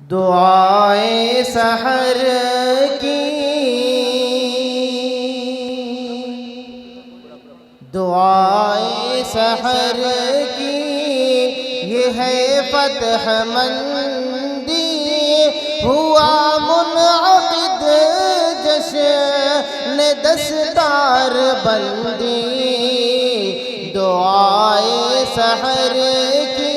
दुआए सहर की, दुआए सहर की ये है फतह मंदी, हुआ मुनअक़िद जश्न दस्तार बंदी। दुआए सहर की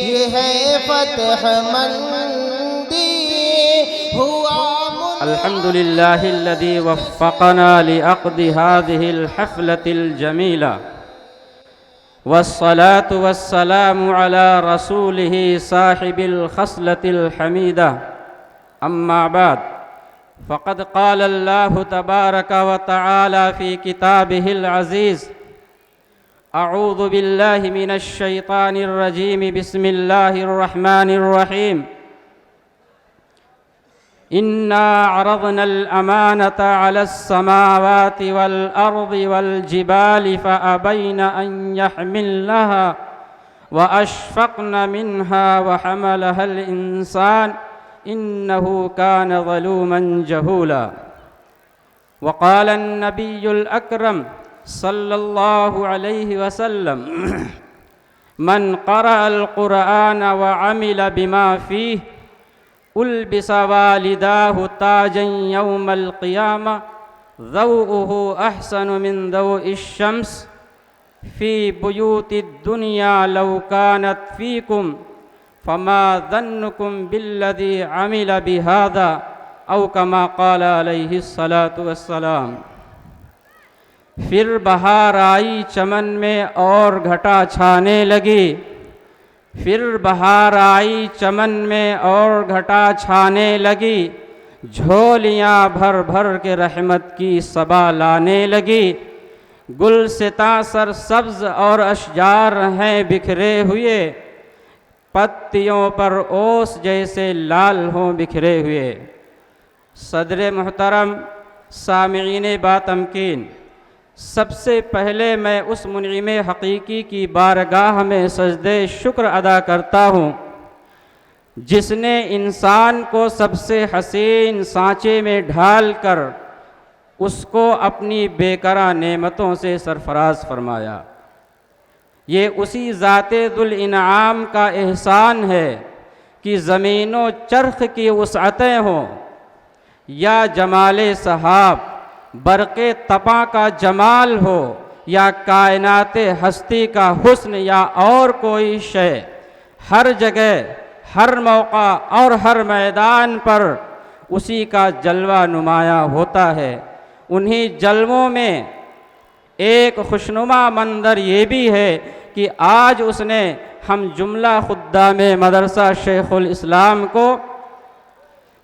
ये है फतह मंदी, हुआ अल्हम्दुलिल्लाहिल्लज़ी वफ़्फ़क़ना लिअक़्दि हाज़िहिल हफ़्लतिल जमीला वस्सलातु वस्सलामु अला रसूलिही साहिबिल ख़स्लतिल हमीदा। अम्मा बाद फ़क़द क़ाल अल्लाहु तबारक व तआला फ़ी किताबिहिल अज़ीज़। अऊज़ु बिल्लाहि मिनश शैतानिर रजीम। बिस्मिल्लाहिर रहमानिर रहीम। इन्ना अरज़नल अमानता अलस समावाति वल अर्ज़ि वल जिबालि फ़अबैना अन यहमिलनहा व अशफ़क़न मिन्हा व हमलहल इंसान इन्नहु कान ज़लूमन जहूला। व क़ाल अन्नबियुल अकरम सल्लल्लाहु अलैहि वसल्लम मन क़रअल क़ुरआन व अमिल बिमा फ़ीह उल्बिसा वालिदाहु ताजन यौमल क़ियामा ज़ौउहु अहसनु मिन ज़ौइश शम्स फ़ी बुयूतिद दुनिया लौ कानत फ़ीकुम फ़मा ज़न्नुकुम बिल्लज़ी अमिल बिहाज़ा औ कमा क़ाल अलैहिस्सलातु वस्सलाम। फिर बहार आई चमन में और घटा छाने लगी, फिर बहार आई चमन में और घटा छाने लगी, झोलियाँ भर भर के रहमत की सबा लाने लगी। गुलसिता सर सब्ज़ और अशजार हैं बिखरे हुए, पत्तियों पर ओस जैसे लाल हों बिखरे हुए। सदर मुहतरम सामिईन बातमकीन, सबसे पहले मैं उस मुनइम हकीकी की बारगाह में सजदे शुक्र अदा करता हूँ जिसने इंसान को सबसे हसीन सांचे में ढाल कर उसको अपनी बेकरां नेमतों से सरफराज फरमाया। ये उसी ज़ाते दुल इनाम का एहसान है कि ज़मीनो चरख की वसअतें हों या जमाले सहाब बरक़े तपा का जमाल हो या कायनाते हस्ती का हुस्न या और कोई शय, हर जगह हर मौका और हर मैदान पर उसी का जलवा नुमाया होता है। उन्हीं जलवों में एक खुशनुमा मंजर ये भी है कि आज उसने हम जुमला खुद्दामे मदरसा शेखुल इस्लाम को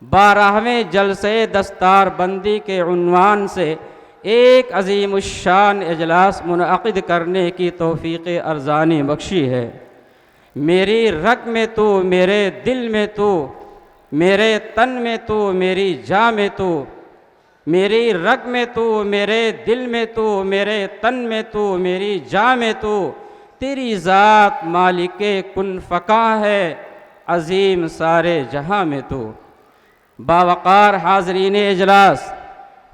12वें जलसे दस्तार बंदी के उन्वान से एक अज़ीमुश्शान इजलास मुनअक़िद करने की तौफ़ीक़ अर्ज़ानी बख्शी है। मेरी रग में तू, मेरे दिल में तू, मेरे तन में तू, मेरी जान में तू, मेरी रग में तू, मेरे दिल में तू, मेरे तन में तू, मेरी जान में तू, तेरी ज़ात मालिके कुन फ़का है, अज़ीम सारे जहाँ में तू। बावक़ार हाज़रीन इजलास,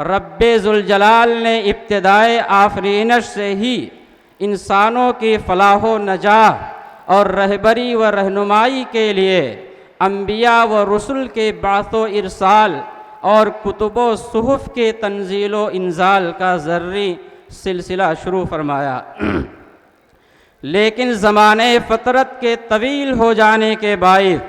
रब्बे ज़ुल जलाल ने इब्तिदाए आफ़रीनश से ही इंसानों की फ़लाह नजाह और रहबरी व रहनुमाई के लिए अम्बिया व रसूल के बातो इरसाल और कुतुबो सुहुफ़ के तंज़ीलो इंज़ाल का ज़र्री सिलसिला शुरू फरमाया। लेकिन ज़माने फ़तरत के तवील हो जाने के बाइस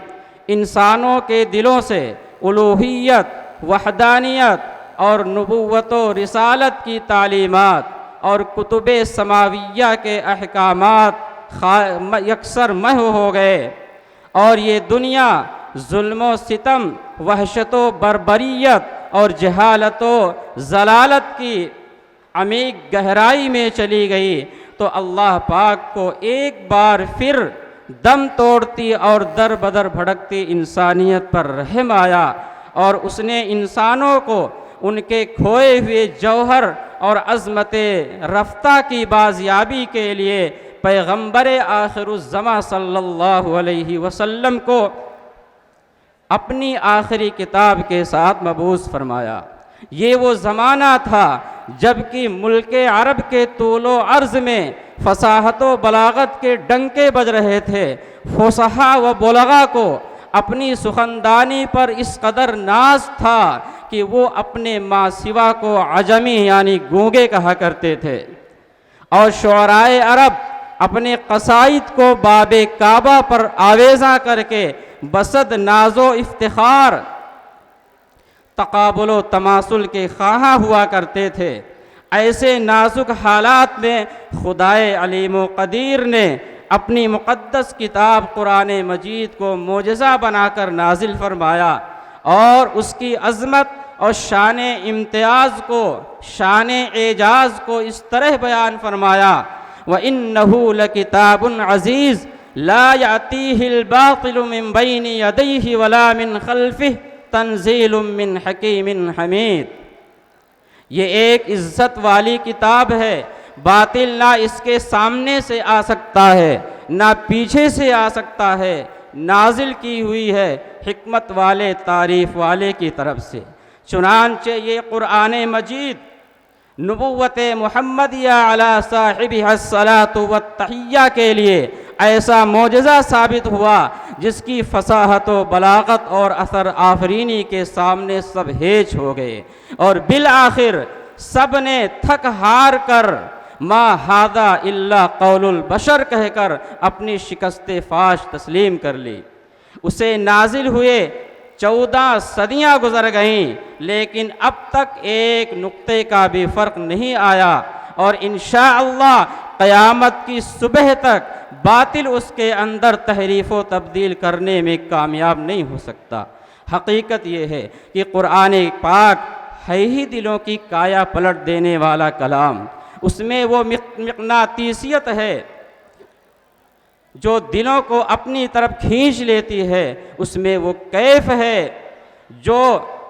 इंसानों के दिलों से उलूहियत, वहदानियत और नबुव्वत व रिसालत की तालीमात और कुतुबे समाविया के अहकामात यकसर महव हो गए और ये दुनिया जुल्म सितम, वहशत व बर्बरियत और जहालत व ज़लालत की अमीक गहराई में चली गई। तो अल्लाह पाक को एक बार फिर दम तोड़ती और दर बदर भड़कती इंसानियत पर रहम आया और उसने इंसानों को उनके खोए हुए जौहर और अज़मत रफ्ता की बाज़याबी के लिए पैगम्बर आखिरुज़्ज़मा सल्लल्लाहु अलैहि वसल्लम को अपनी आखिरी किताब के साथ मबूस फरमाया। ये वो ज़माना था जबकि मुल्के अरब के तूलो अर्ज़ में फसाहत व बलागत के डंके बज रहे थे। फुसहा व बुलगा को अपनी सुखनदानी पर इस कदर नाज था कि वो अपने माँ सिवा को अजमी यानी गूंगे कहा करते थे। और शुअराए अरब अपने कसाइद को बाबे काबा पर आवेज़ा करके बसद नाजो इफ्तिखार तकाबुलो तमासुल के ख्वाहा हुआ करते थे। ऐसे नाजुक हालात में खुदाए अलीम व कदीर ने अपनी मुक़द्दस किताब कुरान मजीद को मोजज़ा बनाकर नाजिल फरमाया और उसकी अज़मत और शान इम्तियाज़ को, शान एजाज़ को इस तरह बयान फरमाया, व इन्नहु लकिताबुन अज़ीज़ ला यातीहिल बातिलु मिन बैनि यदैहि वला मिन खल्फिहि तंज़ीलुम मिन हकीमिन हमीद। ये एक इज़्ज़त वाली किताब है, बातिल ना इसके सामने से आ सकता है ना पीछे से आ सकता है। नाजिल की हुई है हिकमत वाले तारीफ़ वाले की तरफ से। चुनांचे ये कुरान मजीद नबुव्वत मुहम्मदिया अला साहिबिहा अस्सलातु वत्तहिय्या के लिए ऐसा मोजज़ा साबित हुआ जिसकी फसाहत व बलागत और असर आफरीनी के सामने सब हेज हो गए और बिल आखिर सब ने थक हार कर मा हादा इल्ला कौलुल बशर कहकर अपनी शिकस्ते फाश तस्लीम कर ली। उसे नाजिल हुए 14 सदियाँ गुजर गईं, लेकिन अब तक एक नुक्ते का भी फ़र्क नहीं आया और इंशाअल्लाह क़यामत की सुबह तक बातिल उसके अंदर तहरीफ़ व तब्दील करने में कामयाब नहीं हो सकता। हकीकत ये है कि कुरान पाक है ही दिलों की काया पलट देने वाला कलाम। उसमें वो मिक़नातीसियत है जो दिलों को अपनी तरफ खींच लेती है। उसमें वो कैफ है जो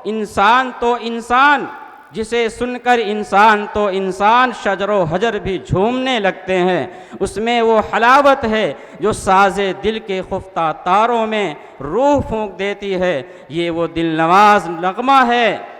इंसान तो इंसान, जिसे सुनकर इंसान तो इंसान शजरो हजर भी झूमने लगते हैं। उसमें वो हलावत है जो साज़े दिल के खुफ्ता तारों में रूह फूंक देती है। ये वो दिल नवाज नगमा है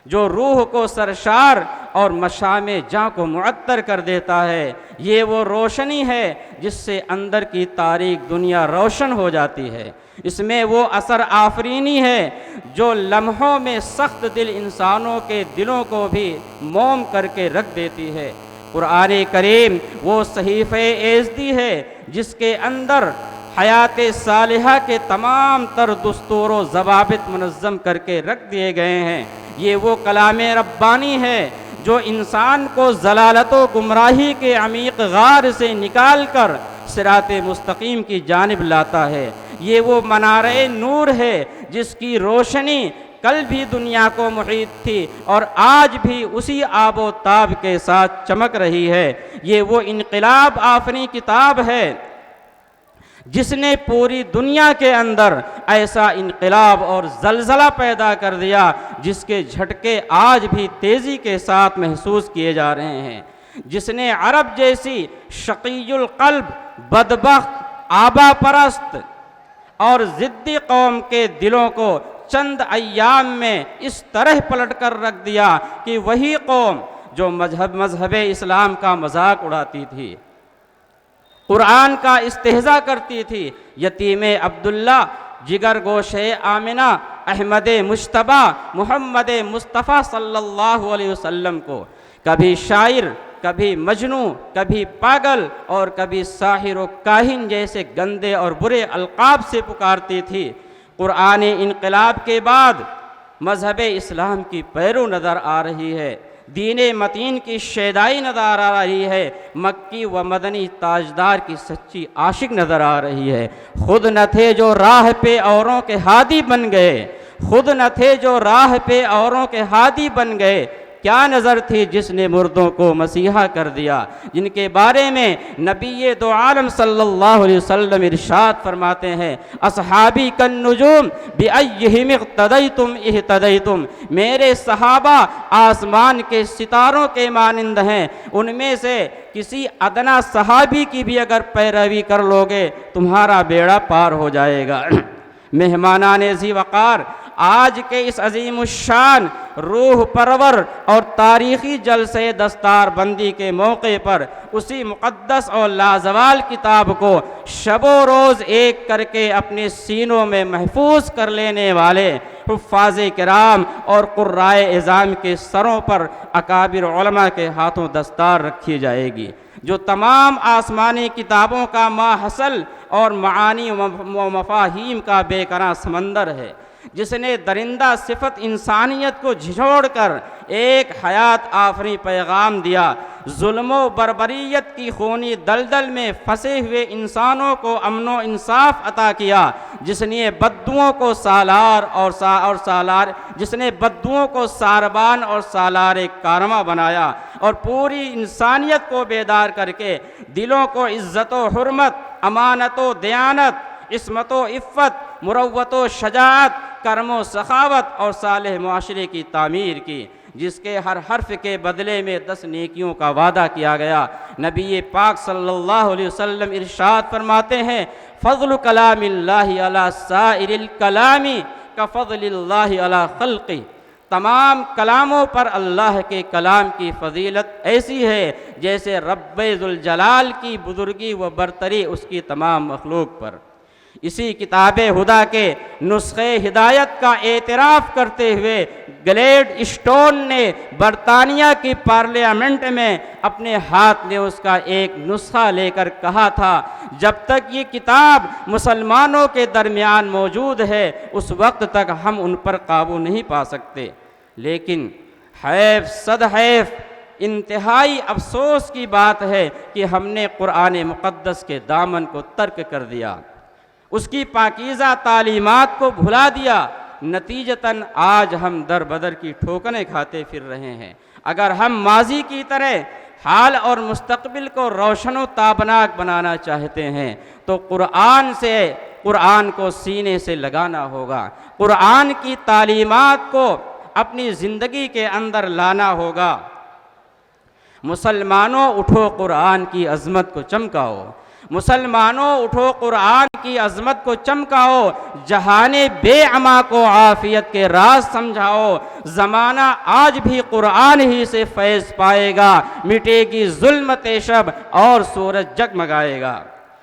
जो रूह को सरशार और मशामे जाँ को मुअत्तर कर देता है। ये वो रोशनी है जिससे अंदर की तारीक दुनिया रोशन हो जाती है। इसमें वो असर आफरीनी है जो लम्हों में सख्त दिल इंसानों के दिलों को भी मोम करके रख देती है। कुरान करीम वो सहीफ़े एज़दी है जिसके अंदर हयात सालिहा के तमाम तर दुस्तूर व ज़वाबित मुनज़्ज़म करके रख दिए गए हैं। ये वो कलाम रब्बानी है जो इंसान को ज़लालत व गुमराही के अमीक़ गार से निकाल कर सिरात मुस्तकीम की जानिब लाता है। ये वो मनारे नूर है जिसकी रोशनी कल भी दुनिया को मुहीत थी और आज भी उसी आबो ताब के साथ चमक रही है। ये वो इनक़िलाब आफरी किताब है जिसने पूरी दुनिया के अंदर ऐसा इनक़िलाब और ज़लज़ला पैदा कर दिया जिसके झटके आज भी तेज़ी के साथ महसूस किए जा रहे हैं। जिसने अरब जैसी शक़ीयुल क़ल्ब, बदबख्त, आबा परस्त और ज़िद्दी कौम के दिलों को चंद अय्याम में इस तरह पलट कर रख दिया कि वही कौम जो मज़हब इस्लाम का मजाक उड़ाती थी, कुरान का इस्तेहज़ा करती थी, यतीम अब्दुल्ला, जिगर गोशे आमिना, अहमद मुश्तबा, मोहम्मद मुस्तफ़ा सल्लल्लाहु अलैहि वसल्लम को कभी शायर, कभी मजनू, कभी पागल और कभी साहिर व काहिन जैसे गंदे और बुरे अलक़ाब से पुकारती थी। कुरान इनक़िलाब के बाद मज़हब इस्लाम की पैरो नज़र आ रही है, दीने मतीन की शैदाई नज़र आ रही है, मक्की व मदनी ताजदार की सच्ची आशिक नज़र आ रही है। खुद न थे जो राह पे औरों के हादी बन गए, खुद न थे जो राह पे औरों के हादी बन गए, क्या नज़र थी जिसने मुर्दों को मसीहा कर दिया। जिनके बारे में नबी दो आलम सल्लल्लाहु अलैहि वसल्लम इरशाद फरमाते हैं, असहाबी कन नुजूम बिअय्यिहिम इक़्तदैतुम इह्तदैतुम, मेरे सहाबा आसमान के सितारों के मानिंद हैं, उनमें से किसी अदना सहाबी की भी अगर पैरवी कर लोगे तुम्हारा बेड़ा पार हो जाएगा। मेहमानाने ज़ी वक़ार, आज के इस अज़ीमुश्शान रूह परवर और तारीख़ी जलसे दस्तार बंदी के मौके पर उसी मुक़द्दस और लाजवाल किताब को शबो रोज़ एक करके अपने सीनों में महफूज कर लेने वाले हुफ़्फ़ाज़े किराम और क़ुर्राए इज़ाम के सरों पर अकाबिर उलमा के हाथों दस्तार रखी जाएगी, जो तमाम आसमानी किताबों का माहसल और मानी व मफ़ाहीम का बेकरार समंदर है, जिसने दरिंदा सिफत इंसानियत को झिझोड़ कर एक हयात आफरी पैगाम दिया, जुल्म व बर्बरियत की खूनी दलदल में फंसे हुए इंसानों को अमनो इंसाफ अता किया, जिसने बद्दुओं को सालार और सालार जिसने बद्दुओं को सारबान और सालार कारवा बनाया और पूरी इंसानियत को बेदार करके दिलों को इज़्ज़त व हुर्मत, अमानत व दयानत, इस्मत व इफ़्फ़त, मुरव्वत व शजाअत, कर्म व सखावत और सालेह मुआशरे की तामीर की, जिसके हर हर्फ के बदले में 10 नेकियों का वादा किया गया। नबी पाक सल्लल्लाहु अलैहि वसल्लम इरशाद फरमाते हैं, फ़ज़्लु कलामिल्लाहि अला साइरिल कलामी का फ़ज़लिल्लाहि अला खल्क़ि। तमाम कलामों पर अल्लाह के कलाम की फ़जीलत ऐसी है जैसे रब्बे ज़ुल जलाल की बुज़ुर्गी व बरतरी उसकी तमाम मखलूक पर। इसी किताब हुदा के नुस्खे हिदायत का एतराफ़ करते हुए ग्लेड स्टोन ने बरतानिया की पार्लियामेंट में अपने हाथ में उसका एक नुस्खा लेकर कहा था, जब तक ये किताब मुसलमानों के दरमियान मौजूद है उस वक्त तक हम उन पर काबू नहीं पा सकते। लेकिन हैफ सद हैफ, इंतहाई अफसोस की बात है कि हमने कुरान मुक़द्दस के दामन को तर्क कर दिया, उसकी पाकीज़ा तालीमात को भुला दिया। नतीजतन आज हम दर बदर की ठोकरें खाते फिर रहे हैं। अगर हम माजी की तरह हाल और मुस्तकबिल को रोशन व ताबनाक बनाना चाहते हैं तो कुरान को सीने से लगाना होगा, कुरान की तालीमात को अपनी ज़िंदगी के अंदर लाना होगा। मुसलमानों उठो कुरान की अज़मत को चमकाओ, मुसलमानों उठो कुरान की अज़मत को चमकाओ, जहाने बेअमा को आफियत के राज समझाओ। ज़माना आज भी कुरान ही से फैज़ पाएगा, मिटेगी ज़ुल्मत शब और सूरज जगमगाएगा।